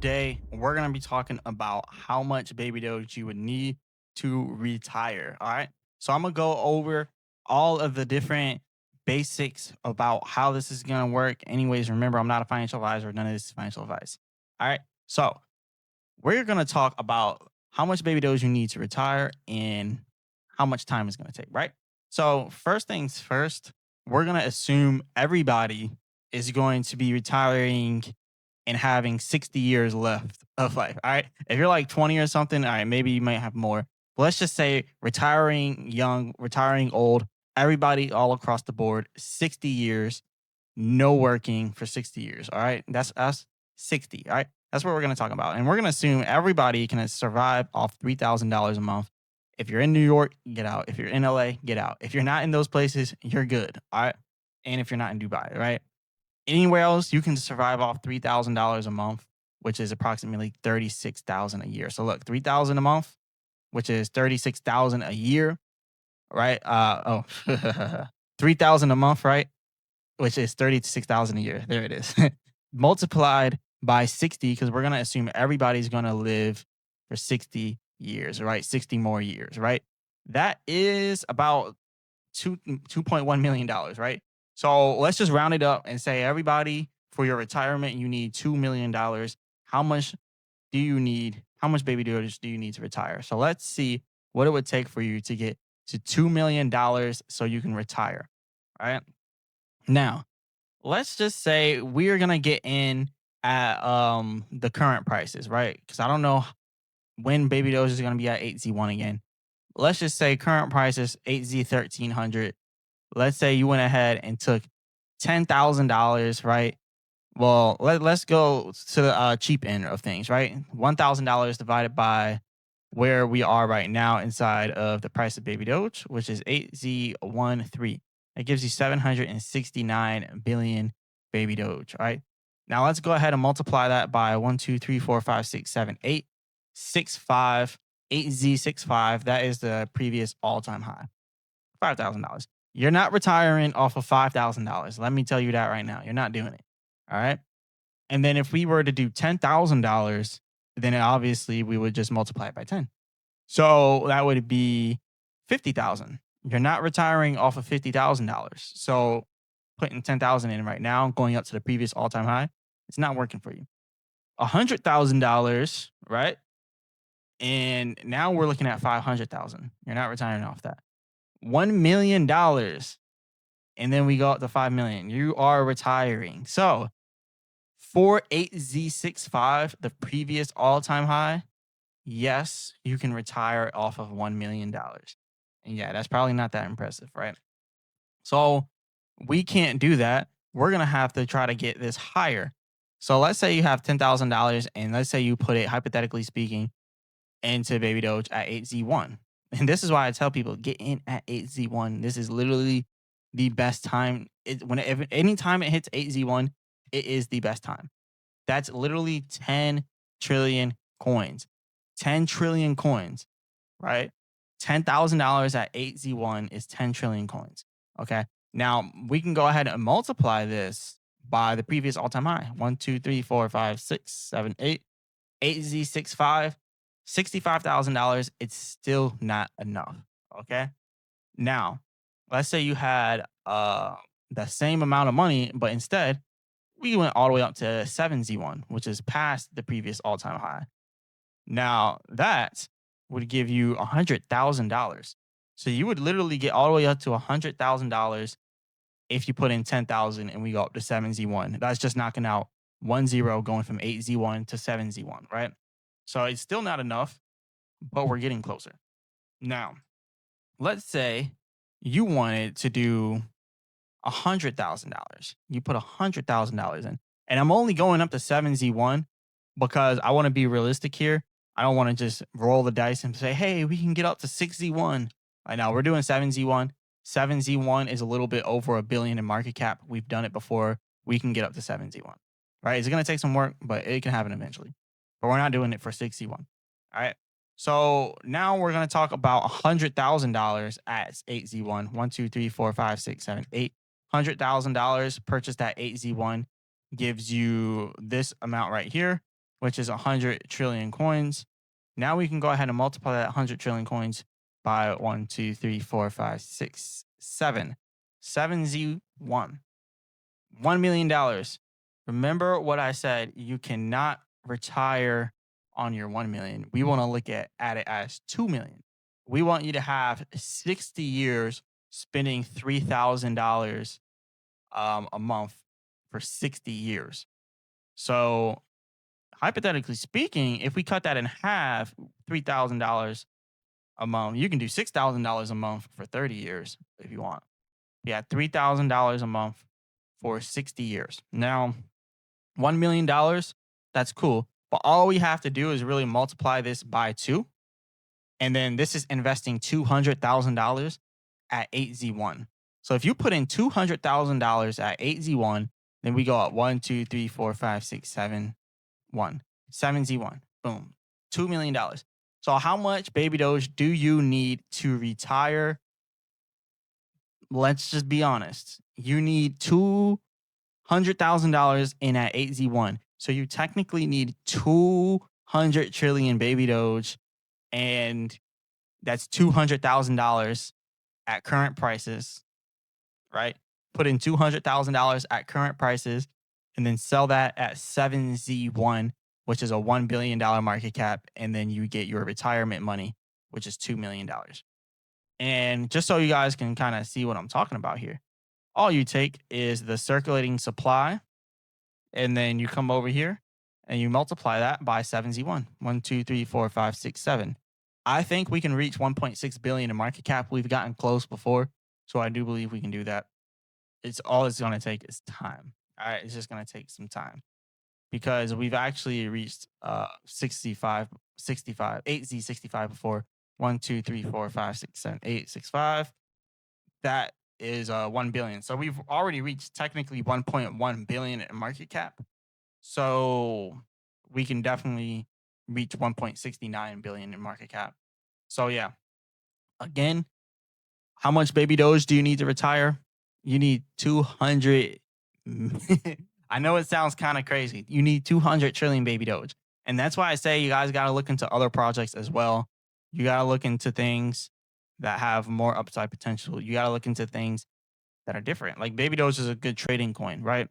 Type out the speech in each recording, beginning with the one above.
today we're going to be talking about how much Baby Doge you would need to retire. All right. So I'm going to go over all of the different basics about how this is going to work. Anyways, remember, I'm not a financial advisor. None of this is financial advice. All right. So we're going to talk about how much Baby Doge you need to retire and how much time it's going to take. Right. So, first things first, we're going to assume everybody is going to be retiring and having 60 years left of life. All right. If you're like 20 or something, all right, maybe you might have more. But let's just say retiring young, retiring old, everybody all across the board, 60 years, no working for 60 years. All right. That's us, 60. All right. That's what we're going to talk about. And we're going to assume everybody can survive off $3,000 a month. If you're in New York, get out. If you're in LA, get out. If you're not in those places, you're good. All right. And if you're not in Dubai, right? Anywhere else, you can survive off $3,000 a month, which is approximately 36,000 a year. So look, 3,000 a month, which is 36,000 a year, right? 3,000 a month, right? Which is 36,000 a year. There it is. Multiplied by 60, because we're gonna assume everybody's gonna live for 60 years, right? 60 more years, right? That is about $2.1 million, right? So let's just round it up and say everybody for your retirement, you need $2 million. How much do you need? How much Baby Doge do you need to retire? So let's see what it would take for you to get to $2 million so you can retire. All right. Now, let's just say we're gonna get in at the current prices, right? Because I don't know when Baby Doge is gonna be at 8Z1 again. Let's just say current prices 8Z 1300. Let's say you went ahead and took $10,000, right? Well, let's go to the cheap end of things, right? $1,000 divided by where we are right now inside of the price of Baby Doge, which is 8Z13. That gives you 769 billion Baby Doge, right? Now let's go ahead and multiply that by 1, 2, 3, 4, 5, 6, 7, 8, 6, 5, 8Z65. That is the previous all-time high. $5,000. You're not retiring off of $5,000. Let me tell you that right now. You're not doing it. All right. And then if we were to do $10,000, then obviously we would just multiply it by 10. So that would be 50,000. You're not retiring off of $50,000. So putting 10,000 in right now, going up to the previous all-time high, it's not working for you. $100,000, right? And now we're looking at 500,000. You're not retiring off that. $1 million, and then we go up to 5 million. You are retiring. So for 8Z65, the previous all-time high, yes, you can retire off of $1 million. And yeah, that's probably not that impressive, right? So we can't do that. We're gonna have to try to get this higher. So let's say you have $10,000, and let's say you put it, hypothetically speaking, into Baby Doge at 8Z1. And this is why I tell people get in at 8Z1. This is literally the best time. If any time it hits 8Z1, it is the best time. That's literally 10 trillion coins. 10 trillion coins, right? $10,000 at 8Z1 is 10 trillion coins. Okay. Now we can go ahead and multiply this by the previous all-time high. 1, 2, 3, 4, 5, 6, 7, 8. 8Z65, $65,000. It's still not enough. Okay. Now, let's say you had the same amount of money, but instead we went all the way up to 7Z1, which is past the previous all-time high. Now that would give you $100,000. So you would literally get all the way up to $100,000 if you put in 10,000 and we go up to 7Z1. That's just knocking out 1 0 going from 8Z1 to 7Z1, right? So it's still not enough, but we're getting closer. Now, let's say you wanted to do $100,000. You put $100,000 in. And I'm only going up to 7Z1 because I want to be realistic here. I don't want to just roll the dice and say, hey, we can get up to 6Z1. Right now, we're doing 7Z1. 7Z1 is a little bit over $1 billion in market cap. We've done it before. We can get up to 7Z1. Right? It's going to take some work, but it can happen eventually. But we're not doing it for 6Z1. All right. So now we're going to talk about $100,000 at 8Z1. 1, 2, 3, 4, 5, 6, 7, 8. $100,000 purchased at 8Z1 gives you this amount right here. which is 100 trillion coins. Now we can go ahead and multiply that 100 trillion coins by 1, 2, 3, 4, 5, 6, 7. 7Z1. $1 million. Remember what I said, you cannot retire on your 1 million. We want to look at it as 2 million. We want you to have 60 years spending $3,000 a month for 60 years. So hypothetically speaking, if we cut that in half, $3,000 a month, you can do $6,000 a month for 30 years if you want. Yeah, $3,000 a month for 60 years. Now, $1 million, that's cool. But all we have to do is really multiply this by 2. And then this is investing $200,000 at 8Z1. So if you put in $200,000 at 8Z1, then we go up 1, 2, 3, 4, 5, 6, 7, 1. 7Z1. Boom. $2 million. So how much Baby Doge do you need to retire? Let's just be honest. You need $200,000 in at 8Z1. So you technically need 200 trillion Baby Doge, and that's $200,000 at current prices, right? Put in $200,000 at current prices and then sell that at 7Z1, which is a $1 billion market cap. And then you get your retirement money, which is $2 million. And just so you guys can kind of see what I'm talking about here, all you take is the circulating supply, and then you come over here and you multiply that by 7Z1. 1, 2, 3, 4, 5, 6, 7. I think we can reach 1.6 billion in market cap. We've gotten close before, so I do believe we can do that. It's going to take is time. All right, it's just going to take some time because we've actually reached 65, 8Z65 before. 1, 2, 3, 4, 5, 6, 7, 8, 6, 5. That is 1 billion. So we've already reached technically 1.1 billion in market cap. So we can definitely reach 1.69 billion in market cap. So yeah, again, how much Baby Doge do you need to retire? You need 200. I know it sounds kind of crazy. You need 200 trillion Baby Doge. And that's why I say you guys got to look into other projects as well. You got to look into things that have more upside potential. You got to look into things that are different. Like Baby Doge is a good trading coin, right?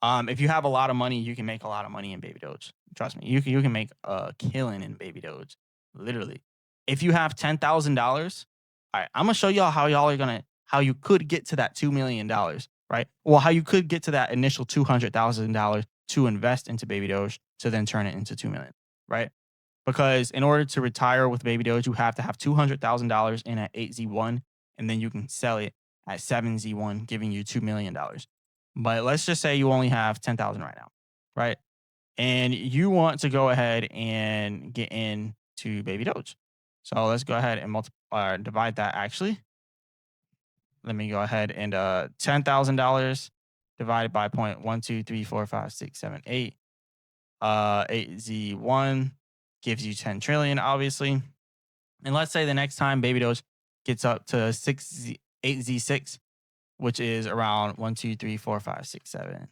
If you have a lot of money, you can make a lot of money in Baby Doge. Trust me, you can make a killing in Baby Doge, literally. If you have $10,000, all right, I'm gonna show y'all how you could get to that $2 million, right? Well, how you could get to that initial $200,000 to invest into Baby Doge to then turn it into 2 million, right? Because in order to retire with Baby Doge, you have to have $200,000 in at 8Z1, and then you can sell it at 7Z1, giving you $2 million. But let's just say you only have 10,000 right now, right? And you want to go ahead and get into Baby Doge. So let's go ahead and divide that actually. Let me go ahead and $10,000 divided by 0.1, 2, 3, 4, 5, 6, 7, 8. 8Z1 gives you 10 trillion, obviously. And let's say the next time Baby Doge gets up to 8Z6, which is around 1, 2, 3, 4, 5, 6, 7,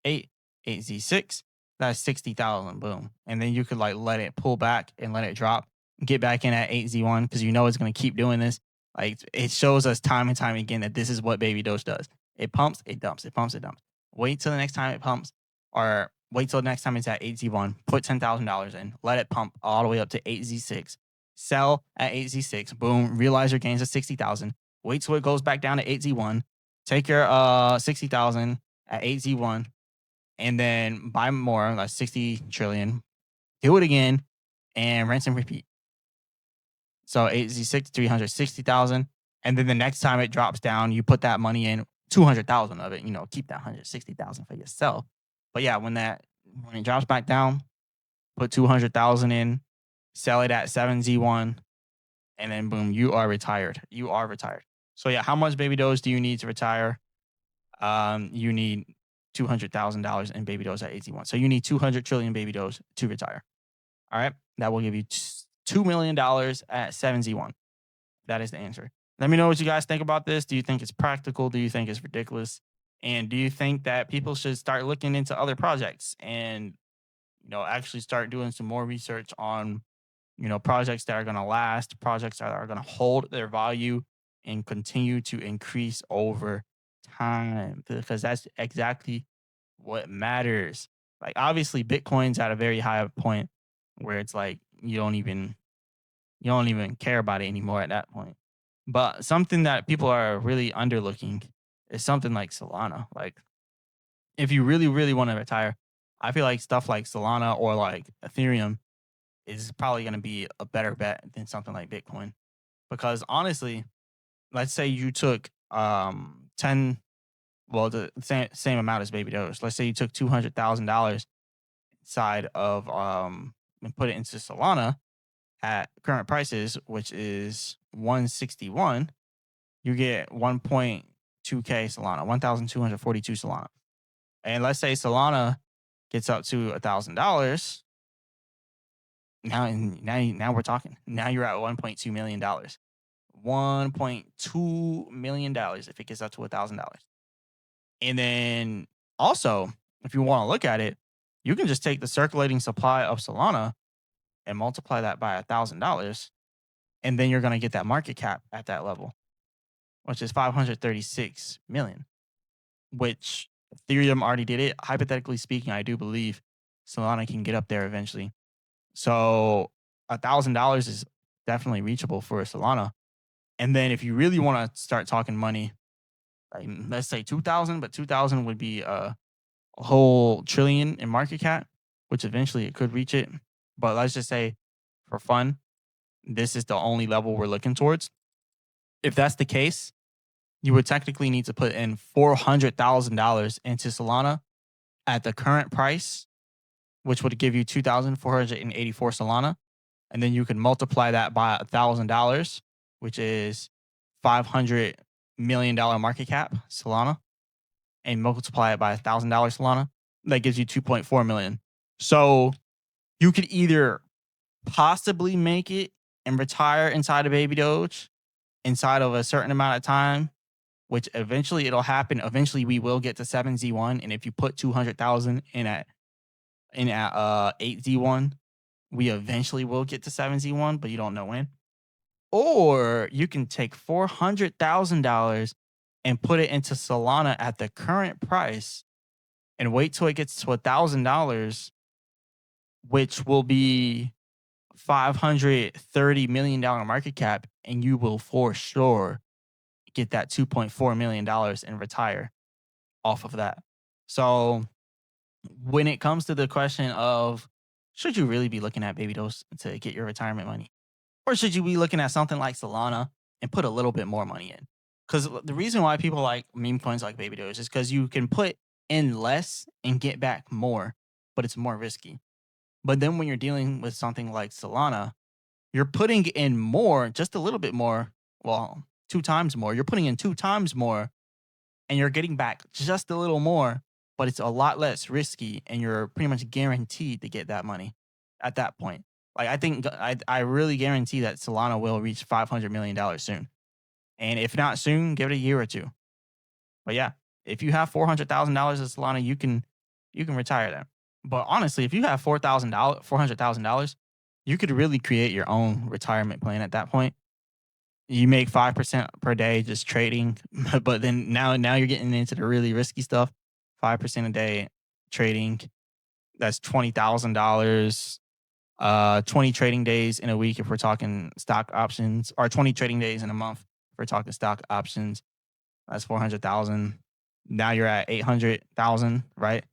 8, 8Z6. That's 60,000. Boom. And then you could like let it pull back and let it drop, get back in at 8Z1 because you know it's going to keep doing this. Like it shows us time and time again that this is what Baby Doge does. It pumps, it dumps, it pumps, it dumps. Wait till the next time it pumps, or wait till the next time it's at 8Z1. Put $10,000 in, let it pump all the way up to 8Z6. Sell at 8Z6. Boom. Realize your gains of 60,000. Wait till it goes back down to 8Z1. Take your 60,000 at 8Z1 and then buy more, like 60 trillion. Do it again and rinse and repeat. So 8Z6, 360,000. And then the next time it drops down, you put that money in, 200,000 of it, keep that 160,000 for yourself. But yeah, when it drops back down, put 200,000 in, sell it at 7Z1, and then boom, you are retired. You are retired. So yeah, how much Baby Doge do you need to retire? You need $200,000 in Baby Doge at 8Z1. So you need 200 trillion Baby Doge to retire. All right, that will give you $2 million at 7Z1. That is the answer. Let me know what you guys think about this. Do you think it's practical? Do you think it's ridiculous? And do you think that people should start looking into other projects and actually start doing some more research on, projects that are going to last, projects that are going to hold their value and continue to increase over time, because that's exactly what matters. Like, obviously Bitcoin's at a very high point where it's like you don't even care about it anymore at that point. But something that people are really underlooking is something like Solana. Like, if you really, really want to retire, I feel like stuff like Solana or like Ethereum is probably going to be a better bet than something like Bitcoin. Because honestly, let's say you took 10, well, the same amount as Baby Doge. Let's say you took $200,000 side of and put it into Solana at current prices, which is 161. You get 1.2k Solana, 1,242 Solana. And let's say Solana gets up to $1,000. Now we're talking. Now you're at $1.2 million. $1.2 million if it gets up to $1,000. And then also, if you want to look at it, you can just take the circulating supply of Solana and multiply that by $1,000, and then you're going to get that market cap at that level, which is 536 million. Which Ethereum already did it. Hypothetically speaking, I do believe Solana can get up there eventually. So $1,000 is definitely reachable for Solana. And then if you really want to start talking money, like, let's say 2,000, but 2,000 would be a whole trillion in market cap, which eventually it could reach it. But let's just say, for fun, this is the only level we're looking towards. If that's the case, you would technically need to put in $400,000 into Solana at the current price, which would give you 2,484 Solana. And then you can multiply that by $1,000, which is $500 million market cap Solana, and multiply it by $1,000 Solana. That gives you 2.4 million. So you could either possibly make it and retire inside of Baby Doge inside of a certain amount of time, which eventually it'll happen. Eventually we will get to 7Z1. And if you put 200,000 in at 8Z1, we eventually will get to 7Z1, but you don't know when. Or you can take $400,000 and put it into Solana at the current price and wait till it gets to $1,000, which will be $530 million market cap, and you will for sure get that $2.4 million and retire off of that. So when it comes to the question of, should you really be looking at Baby Doge to get your retirement money? Or should you be looking at something like Solana and put a little bit more money in? Because the reason why people like meme coins like Baby Doge is because you can put in less and get back more, but it's more risky. But then when you're dealing with something like Solana, you're putting in more, just a little bit more, well, 2 times more. You're putting in 2 times more, and you're getting back just a little more, but it's a lot less risky, and you're pretty much guaranteed to get that money at that point. Like, I think I really guarantee that Solana will reach $500 million soon. And if not soon, give it a year or 2. But yeah, if you have $400,000 in Solana, you can retire that. But honestly, if you have $400,000, you could really create your own retirement plan at that point. You make 5% per day just trading, but then now you're getting into the really risky stuff. 5% a day trading, that's $20,000. 20 trading days in a week if we're talking stock options, or 20 trading days in a month if we're talking stock options. That's 400,000. Now you're at 800,000, right?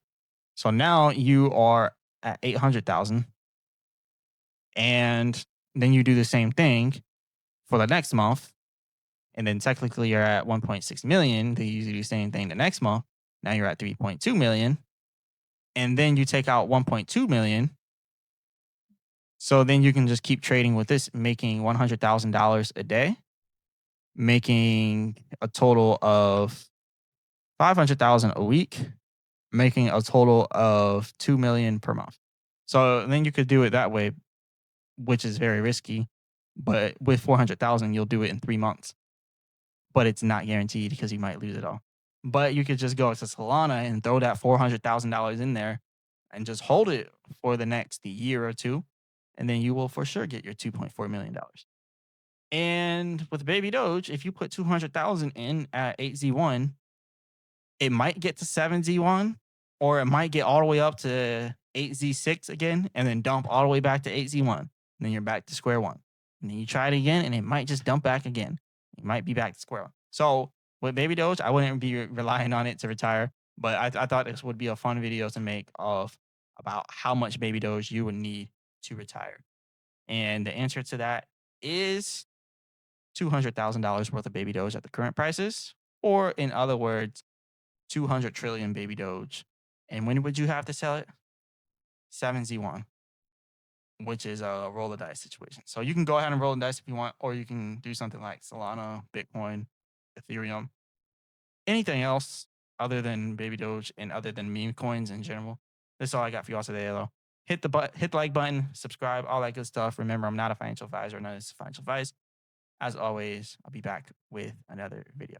So now you are at 800,000, and then you do the same thing for the next month, and then technically you're at 1.6 million. Then you do the same thing the next month. Now you're at 3.2 million, and then you take out 1.2 million. So then you can just keep trading with this, making $100,000 a day, making a total of 500,000 a week, making a total of 2 million per month. So then you could do it that way, which is very risky. But with 400,000, you'll do it in 3 months. But it's not guaranteed because you might lose it all. But you could just go to Solana and throw that $400,000 in there and just hold it for the next year or two, and then you will for sure get your $2.4 million. And with Baby Doge, if you put 200,000 in at 8Z1, it might get to 7Z1, or it might get all the way up to 8Z6 again, and then dump all the way back to 8Z1. And then you're back to square one. And then you try it again, and it might just dump back again. You might be back to square one. So with Baby Doge, I wouldn't be relying on it to retire, but I thought this would be a fun video to make of about how much Baby Doge you would need to retire. And the answer to that is $200,000 worth of Baby Doge at the current prices, or in other words, 200 trillion Baby Doge. And when would you have to sell it? 7Z1, which is a roll of dice situation. So you can go ahead and roll the dice if you want, or you can do something like Solana, Bitcoin, Ethereum, anything else other than Baby Doge and other than meme coins in general. That's all I got for y'all today, though. Hit the like button, subscribe, all that good stuff. Remember, I'm not a financial advisor, none of this is financial advice. As always, I'll be back with another video.